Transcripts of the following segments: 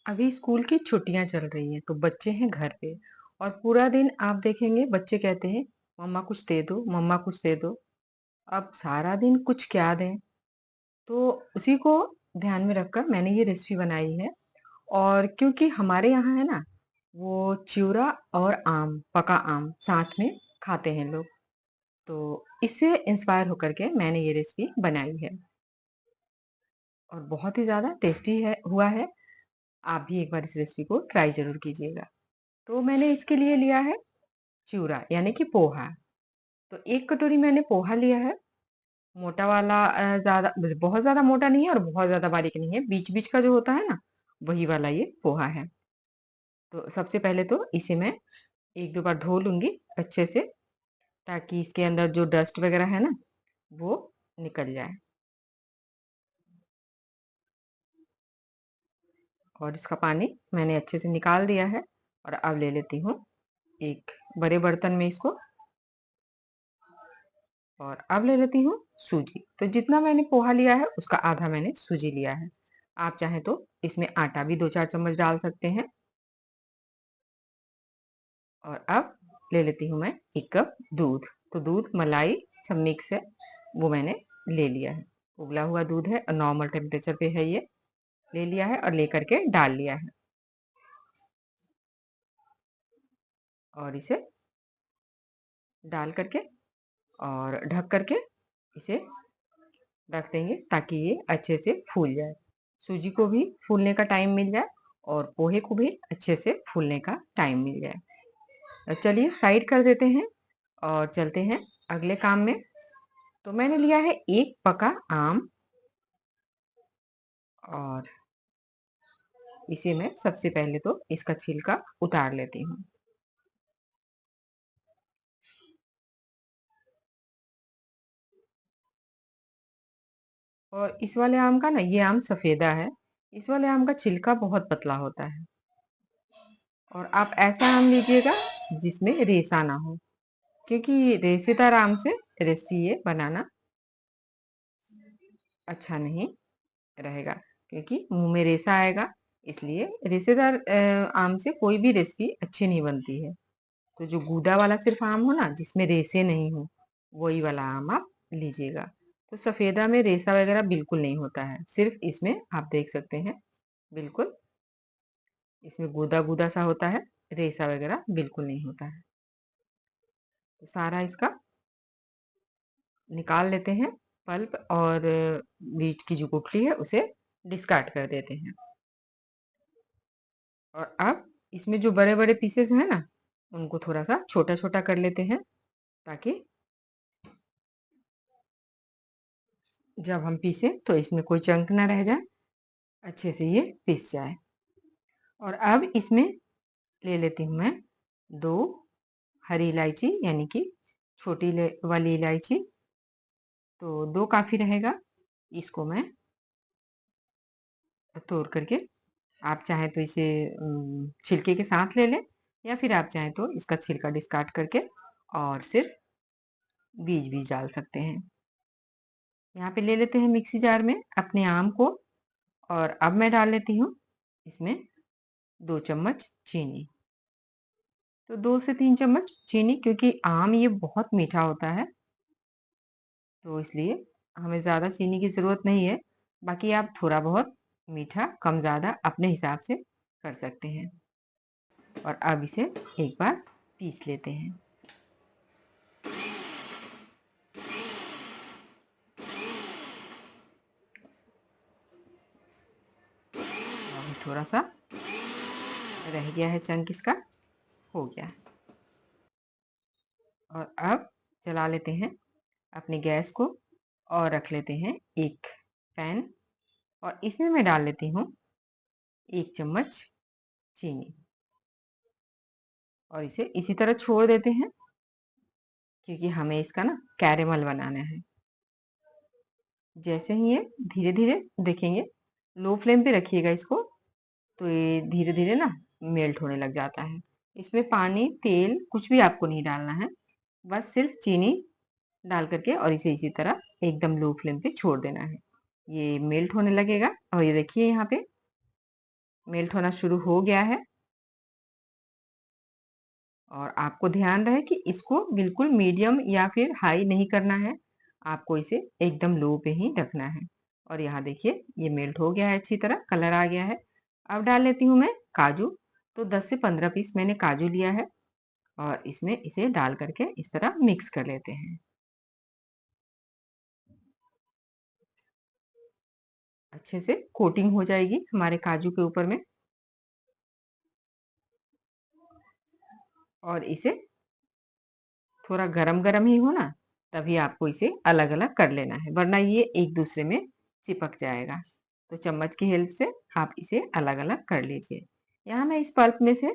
अभी स्कूल की छुट्टियां चल रही हैं तो बच्चे हैं घर पे और पूरा दिन आप देखेंगे बच्चे कहते हैं मम्मा कुछ दे दो मम्मा कुछ दे दो। अब सारा दिन कुछ क्या दें, तो उसी को ध्यान में रखकर मैंने ये रेसिपी बनाई है। और क्योंकि हमारे यहाँ है ना, वो चिवड़ा और आम, पका आम साथ में खाते हैं लोग, तो इससे इंस्पायर होकर के मैंने ये रेसिपी बनाई है और बहुत ही ज़्यादा टेस्टी है हुआ है। आप भी एक बार इस रेसिपी को ट्राई ज़रूर कीजिएगा। तो मैंने इसके लिए लिया है चिवड़ा यानी कि पोहा। तो 1 कटोरी मैंने पोहा लिया है, मोटा वाला ज़्यादा बहुत ज़्यादा मोटा नहीं है और बहुत ज़्यादा बारीक नहीं है, बीच-बीच का जो होता है ना, वही वाला ये पोहा है। तो सबसे पहले तो इसे मैं 1-2 बार धो लूँगी अच्छे से, ताकि इसके अंदर जो डस्ट वगैरह है ना, वो निकल जाए। और इसका पानी मैंने अच्छे से निकाल दिया है और अब ले लेती हूँ एक बड़े बर्तन में इसको। और अब ले लेती हूँ सूजी। तो जितना मैंने पोहा लिया है उसका आधा मैंने सूजी लिया है। आप चाहें तो इसमें आटा भी 2-4 चम्मच डाल सकते हैं। और अब ले लेती हूँ मैं 1 कप दूध। तो दूध, मलाई सब मिक्स है, वो मैंने ले लिया है। उबला हुआ दूध है और नॉर्मल टेम्परेचर पे है ये। ले लिया है और लेकर के डाल लिया है और इसे डाल करके और ढक करके इसे रख देंगे ताकि ये अच्छे से फूल जाए। सूजी को भी फूलने का टाइम मिल जाए और पोहे को भी अच्छे से फूलने का टाइम मिल जाए। तो चलिए साइड कर देते हैं और चलते हैं अगले काम में। तो मैंने लिया है 1 पका आम और इसे मैं सबसे पहले तो इसका छिलका उतार लेती हूँ। और इस वाले आम का ना, ये आम सफेदा है, इस वाले आम का छिलका बहुत पतला होता है। और आप ऐसा आम लीजिएगा जिसमें रेसा ना हो, क्योंकि रेसेदार आम से रेसिपी ये बनाना अच्छा नहीं रहेगा, क्योंकि मुंह में रेसा आएगा। इसलिए रेसेदार आम से कोई भी रेसिपी अच्छी नहीं बनती है। तो जो गूदा वाला सिर्फ आम हो ना, जिसमें रेसे नहीं हो, वही वाला आम आप लीजिएगा। तो सफेदा में रेसा वगैरह बिल्कुल नहीं होता है, सिर्फ इसमें आप देख सकते हैं बिल्कुल इसमें गूदा गूदा सा होता है, रेसा वगैरह बिल्कुल नहीं होता है। तो सारा इसका निकाल लेते हैं पल्प और बीज की जो गुठली है उसे डिस्कार्ड कर देते हैं। और अब इसमें जो बड़े बड़े पीसेस हैं ना, उनको थोड़ा सा छोटा छोटा कर लेते हैं, ताकि जब हम पीसे तो इसमें कोई चंक ना रह जाए, अच्छे से ये पीस जाए। और अब इसमें ले लेती हूँ मैं 2 हरी इलायची यानी कि छोटी वाली इलायची। तो 2 काफी रहेगा। इसको मैं तोड़ करके, आप चाहें तो इसे छिलके के साथ ले लें, या फिर आप चाहें तो इसका छिलका डिस्कार्ड करके और सिर्फ बीज बीज डाल सकते हैं। यहाँ पे ले लेते हैं मिक्सी जार में अपने आम को। और अब मैं डाल लेती हूँ इसमें 2 चम्मच चीनी। तो 2 से 3 चम्मच चीनी, क्योंकि आम ये बहुत मीठा होता है, तो इसलिए हमें ज़्यादा चीनी की ज़रूरत नहीं है। बाकी आप थोड़ा बहुत मीठा कम ज़्यादा अपने हिसाब से कर सकते हैं। और अब इसे एक बार पीस लेते हैं। अभी थोड़ा सा रह गया है, चंक इसका हो गया है। और अब चला लेते हैं अपनी गैस को और रख लेते हैं एक पैन। और इसमें मैं डाल लेती हूँ 1 चम्मच चीनी और इसे इसी तरह छोड़ देते हैं, क्योंकि हमें इसका ना कैरेमल बनाना है। जैसे ही ये धीरे धीरे देखेंगे, लो फ्लेम पे रखिएगा इसको, तो ये धीरे धीरे ना मेल्ट होने लग जाता है। इसमें पानी तेल कुछ भी आपको नहीं डालना है, बस सिर्फ चीनी डाल करके और इसे इसी तरह एकदम लो फ्लेम पे छोड़ देना है। ये मेल्ट होने लगेगा और ये देखिए यहाँ पे मेल्ट होना शुरू हो गया है और आपको ध्यान रहे कि इसको बिल्कुल मीडियम या फिर हाई नहीं करना है। आपको इसे एकदम लो पे ही रखना है। और यहाँ देखिए ये मेल्ट हो गया है, अच्छी तरह कलर आ गया है। अब डाल लेती हूँ मैं काजू। तो 10 से 15 पीस मैंने काजू लिया है और इसमें इसे डाल करके इस तरह मिक्स कर लेते हैं। अच्छे से कोटिंग हो जाएगी हमारे काजू के ऊपर में। और इसे थोड़ा गरम-गरम ही हो ना, तभी आपको इसे अलग-अलग कर लेना है, वरना ये एक दूसरे में चिपक जाएगा। तो चम्मच की हेल्प से आप इसे अलग-अलग कर लीजिए। यहाँ मैं इस पल्प में से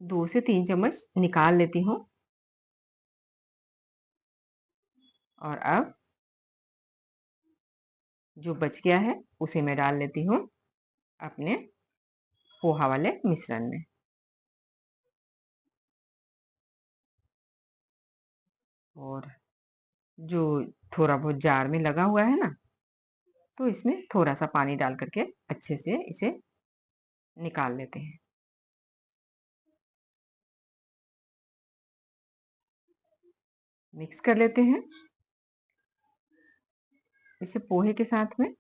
2 से 3 चम्मच निकाल लेती हूँ और अब जो बच गया है उसे मैं डाल लेती हूँ अपने पोहा वाले मिश्रण में। और जो थोड़ा बहुत जार में लगा हुआ है ना, तो इसमें थोड़ा-सा पानी डाल कर के अच्छे से इसे निकाल लेते हैं। मिक्स कर लेते हैं इसे पोहे के साथ में।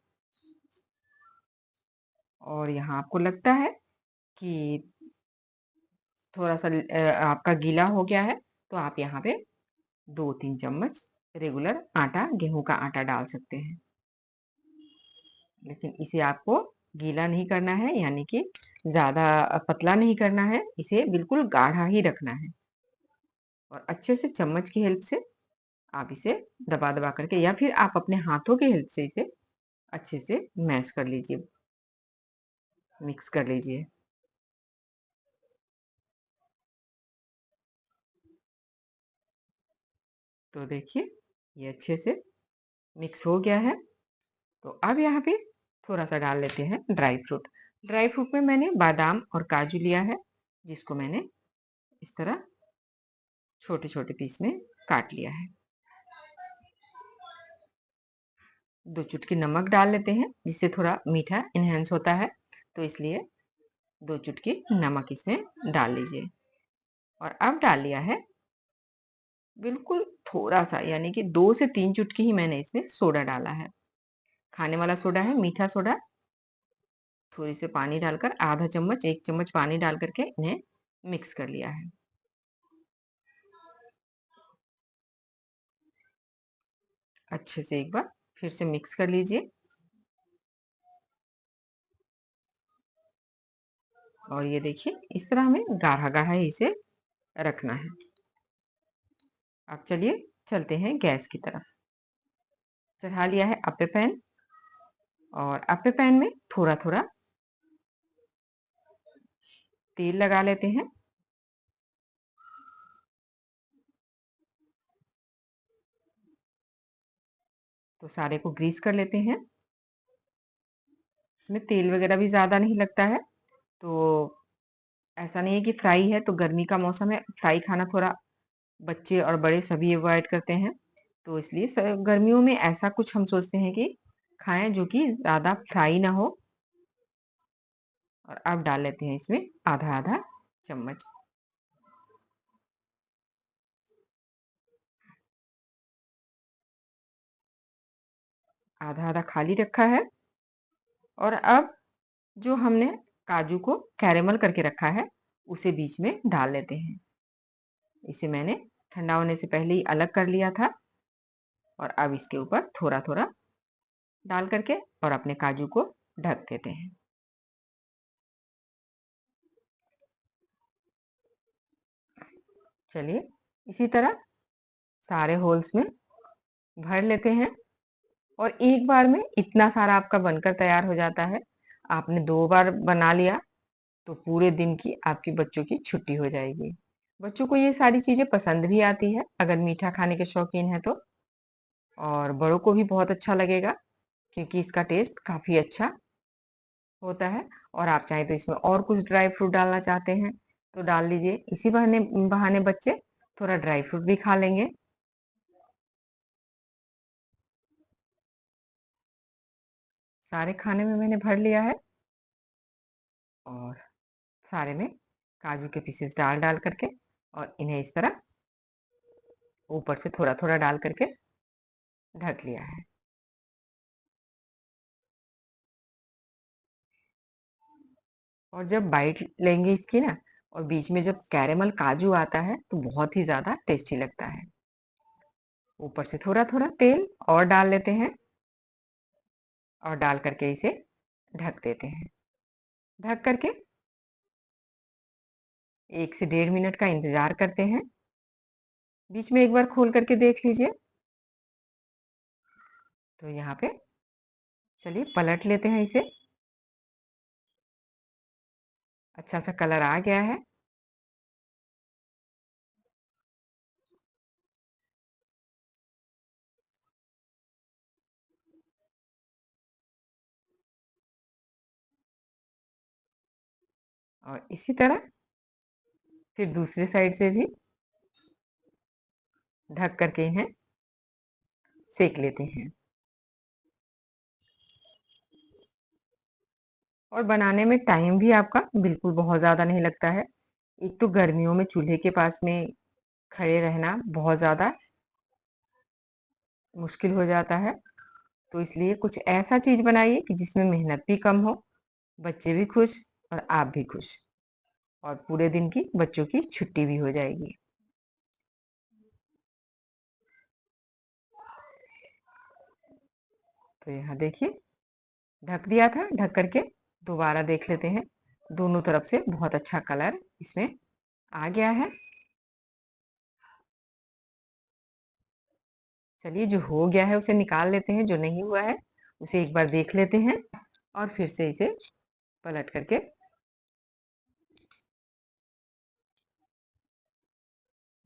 और यहाँ आपको लगता है कि थोड़ा-सा आपका गीला हो गया है, तो आप यहाँ पे 2-3 चम्मच रेगुलर आटा, गेहूँ का आटा डाल सकते हैं। लेकिन इसे आपको गीला नहीं करना है, यानी कि ज़्यादा पतला नहीं करना है, इसे बिल्कुल गाढ़ा ही रखना है। और अच्छे से चम्मच की हेल्प से आप इसे दबा-दबा करके या फिर आप अपने हाथों की हेल्प से इसे अच्छे से मैश कर लीजिए, मिक्स कर लीजिए। तो देखिए, ये अच्छे से मिक्स हो गया है। तो अब यहाँ पे थोड़ा-सा डाल लेते हैं ड्राई फ्रूट। ड्राई फ्रूट में मैंने बादाम और काजू लिया है, जिसको मैंने इस तरह छोटे-छोटे पीस में काट लिया है। 2 चुटकी नमक डाल लेते हैं, जिससे थोड़ा मीठा एनहांस होता है, तो इसलिए 2 चुटकी नमक इसमें डाल लीजिए। और अब डाल लिया है बिल्कुल थोड़ा-सा, यानी कि 2 से 3 चुटकी ही मैंने इसमें सोडा डाला है। खाने वाला सोडा है, मीठा सोडा। थोड़ी सी पानी डालकर आधा चम्मच, 1 चम्मच पानी डाल करके इन्हें मिक्स कर लिया है। अच्छे से एक बार फिर से मिक्स कर लीजिए। और ये देखिए इस तरह हमें गाढ़ा-गाढ़ा ही इसे रखना है। अब चलिए चलते हैं गैस की तरफ। चढ़ा लिया है अप्पे पैन और अप्पे पैन में थोड़ा-थोड़ा तेल लगा लेते हैं। तो सारे को ग्रीस कर लेते हैं। इसमें तेल वगैरह भी ज़्यादा नहीं लगता है। तो ऐसा नहीं है कि फ्राई है, तो गर्मी का मौसम है, फ्राई खाना थोड़ा बच्चे और बड़े सभी अवॉइड करते हैं। तो इसलिए गर्मियों में ऐसा कुछ हम सोचते हैं कि खाएं जो कि ज़्यादा फ्राई ना हो। और अब डाल लेते हैं इसमें आधा आधा चम्मच। आधा आधा खाली रखा है। और अब जो हमने काजू को कैरेमल करके रखा है, उसे बीच में डाल लेते हैं। इसे मैंने ठंडा होने से पहले ही अलग कर लिया था। और अब इसके ऊपर थोड़ा थोड़ा डाल करके और अपने काजू को ढक देते हैं। चलिए इसी तरह सारे होल्स में भर लेते हैं। और एक बार में इतना सारा आपका बनकर तैयार हो जाता है। आपने 2 बार बना लिया तो पूरे दिन की आपके बच्चों की छुट्टी हो जाएगी। बच्चों को ये सारी चीज़ें पसंद भी आती है, अगर मीठा खाने के शौकीन हैं तो। और बड़ों को भी बहुत अच्छा लगेगा, क्योंकि इसका टेस्ट काफ़ी अच्छा होता है। और आप चाहें तो इसमें और कुछ ड्राई फ्रूट डालना चाहते हैं, तो डाल लीजिए। इसी बहाने बहाने बच्चे थोड़ा ड्राई फ्रूट भी खा लेंगे। सारे खाने में मैंने भर लिया है। और सारे में काजू के पीसेस डाल डाल करके और इन्हें इस तरह ऊपर से थोड़ा थोड़ा डाल करके ढक लिया है। और जब बाइट लेंगे इसकी ना, और बीच में जब कैरेमल काजू आता है तो बहुत ही ज्यादा टेस्टी लगता है। ऊपर से थोड़ा थोड़ा तेल और डाल लेते हैं और डाल करके इसे ढक देते हैं। ढक करके 1 से 1.5 मिनट का इंतजार करते हैं। बीच में एक बार खोल करके देख लीजिए। तो यहाँ पे चलिए पलट लेते हैं इसे। अच्छा सा कलर आ गया है। और इसी तरह फिर दूसरी साइड से भी ढक करके इन्हें सेक लेते हैं। और बनाने में टाइम भी आपका बिल्कुल बहुत ज़्यादा नहीं लगता है। एक तो गर्मियों में चूल्हे के पास में खड़े रहना बहुत ज़्यादा मुश्किल हो जाता है। तो इसलिए कुछ ऐसा चीज़ बनाइए कि जिसमें मेहनत भी कम हो, बच्चे भी खुश और आप भी खुश, और पूरे दिन की बच्चों की छुट्टी भी हो जाएगी। तो यहाँ देखिए ढक दिया था, ढक करके दोबारा देख लेते हैं। दोनों तरफ से बहुत अच्छा कलर इसमें आ गया है। चलिए जो हो गया है उसे निकाल लेते हैं, जो नहीं हुआ है उसे एक बार देख लेते हैं और फिर से इसे पलट करके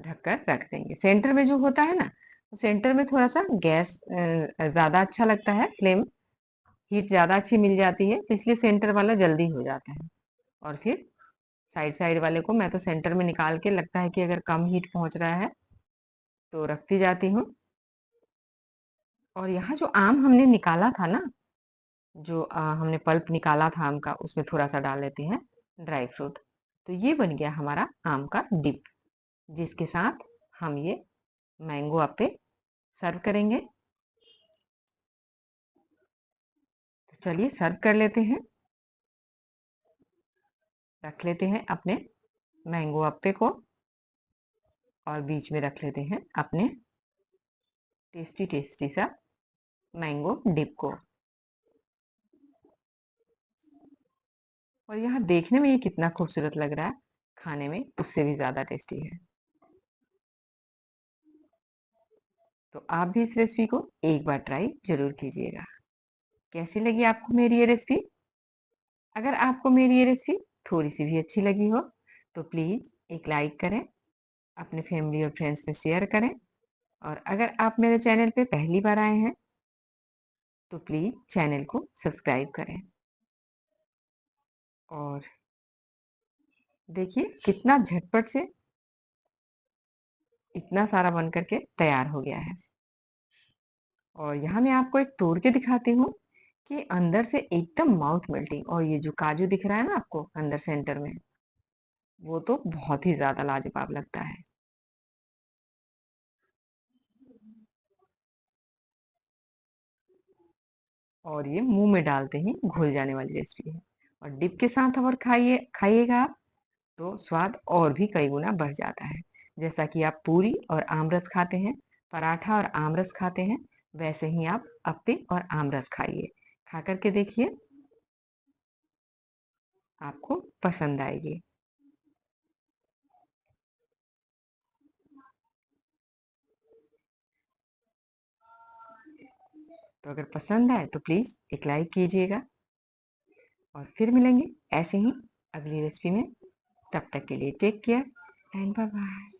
ढककर रख देंगे। सेंटर में जो होता है ना, तो सेंटर में थोड़ा सा गैस ज़्यादा अच्छा लगता है, फ्लेम हीट ज़्यादा अच्छी मिल जाती है, तो इसलिए सेंटर वाला जल्दी हो जाता है। और फिर साइड साइड वाले को मैं तो सेंटर में निकाल के, लगता है कि अगर कम हीट पहुंच रहा है तो रखती जाती हूँ। और यहाँ जो आम हमने निकाला था ना, जो हमने पल्प निकाला था आम का, उसमें थोड़ा सा डाल लेते हैं ड्राई फ्रूट। तो ये बन गया हमारा आम का डिप, जिसके साथ हम ये मैंगो अप्पे सर्व करेंगे। तो चलिए सर्व कर लेते हैं। रख लेते हैं अपने मैंगो अप्पे को और बीच में रख लेते हैं अपने टेस्टी टेस्टी सा मैंगो डिप को। और यहाँ देखने में ये कितना खूबसूरत लग रहा है, खाने में उससे भी ज़्यादा टेस्टी है। तो आप भी इस रेसिपी को एक बार ट्राई ज़रूर कीजिएगा। कैसी लगी आपको मेरी ये रेसिपी? अगर आपको मेरी ये रेसिपी थोड़ी-सी भी अच्छी लगी हो, तो प्लीज़ एक लाइक करें, अपने फैमिली और फ्रेंड्स में शेयर करें, और अगर आप मेरे चैनल पे पहली बार आए हैं, तो प्लीज़ चैनल को सब्सक्राइब करें। और देखिए कितना झटपट से इतना सारा बन कर के तैयार हो गया है। और यहाँ मैं आपको एक तोड़ के दिखाती हूँ कि अंदर से एकदम माउथ मेल्टिंग, और ये जो काजू दिख रहा है ना आपको अंदर सेंटर में, वो तो बहुत ही ज़्यादा लाजवाब लगता है। और ये मुँह में डालते ही घुल जाने वाली रेसिपी है। और डिप के साथ अगर खाइएगा आप, तो स्वाद और भी कई गुना बढ़ जाता है। जैसा कि आप पूरी और आमरस खाते हैं, पराठा और आमरस खाते हैं, वैसे ही आप अप्पे और आमरस खाइए। खा कर के देखिए, आपको पसंद आएगी। तो अगर पसंद आए तो प्लीज़ एक लाइक कीजिएगा, और फिर मिलेंगे ऐसे ही अगली रेसिपी में। तब तक के लिए take care and bye bye.